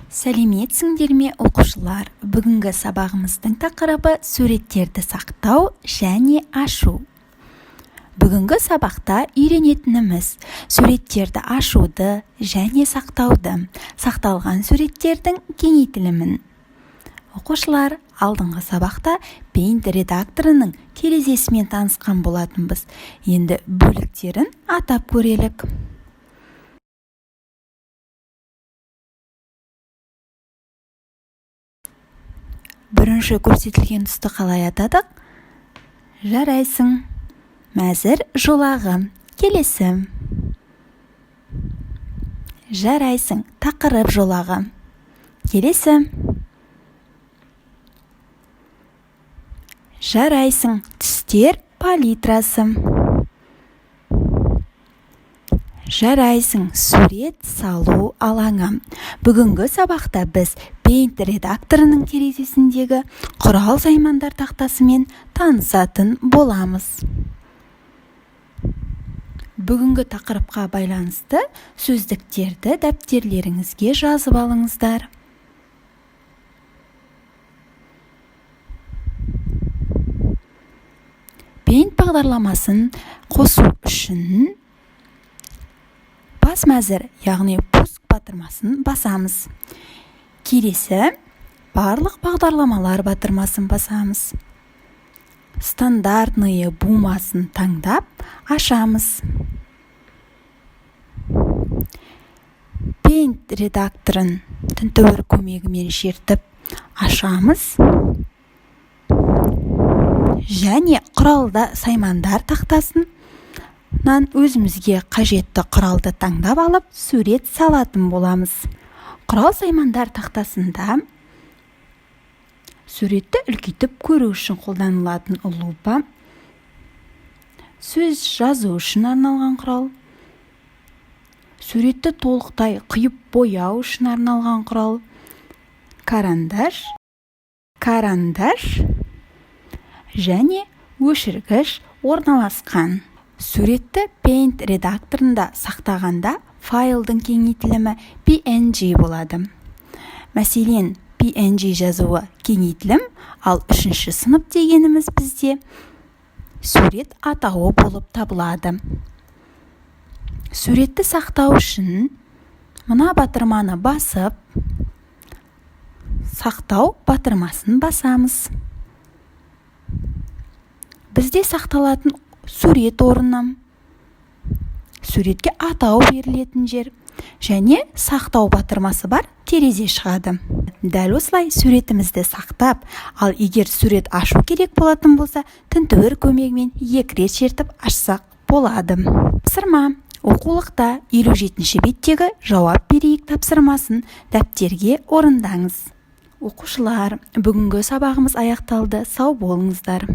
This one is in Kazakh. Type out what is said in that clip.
Сәлеметсіңдер ме оқушылар? Бүгінгі сабағымыздың тақырыбы суреттерді сақтау және ашу. Бүгінгі сабақта үйренетініміз суреттерді ашуды және сақтауды, сақталған суреттердің кеңейтілімін. Оқушылар, алдыңғы сабақта Paint редакторының терезесімен танысқан болатынбыз. Енді бөліктерін атап көрелік. Бірінші көрсетілген тұсты қалай атадық? Жарайсың. Мәзір жолағы. Келесі. Жарайсың. Тақырып жолағы. Келесі. Жарайсың. Түстер палитрасы. Жарайсың. Сурет салу алаңы. Бүгінгі сабақта біз Paint редакторының терезесіндегі құрал саймандар тақтасымен танысатын боламыз. Бүгінгі тақырыпқа байланысты сөздіктерді дәптерлеріңізге жазып алыңыздар. Paint бағдарламасын қосу үшін бас мәзір, яғни пуск батырмасын басамыз. Келесі, барлық бағдарламалар батырмасын басамыз. Стандартные бумасын таңдап ашамыз. Paint редакторын тінтуір көмегімен шертіп ашамыз. Және құралда саймандар тақтасынан өзімізге қажетті құралды таңдап алып, сурет салатын боламыз. Құрал саймандар тақтасында суретті үлкейтіп көру үшін қолданылатын лупа, сөз жазу үшін арналған құрал, суретті толықтай қиып бояу үшін арналған құрал, карандаш және өшіргіш орналасқан. Суретті Paint редакторында сақтағанда файлдың кеңейтілімі PNG болады. Мәселен, PNG жазуы кеңейтілім, ал 3-ші сынып дегеніміз бізде сурет атауы болып табылады. Суретті сақтау үшін мына батырманы басып, сақтау батырмасын басамыз. Бізде сақталатын сурет орны, суретке атау берілетін жер және сақтау батырмасы бар терезе шығады. Дәл осылай суретімізді сақтап, ал егер сурет ашу керек болатын болса, тінтуір көмегімен 2 рет шертіп ашсақ болады. Тапсырма. Оқулықта 57-ші беттегі жауап берейік тапсырмасын дәптерге орындаңыз. Оқушылар, бүгінгі сабағымыз аяқталды. Сау болыңыздар.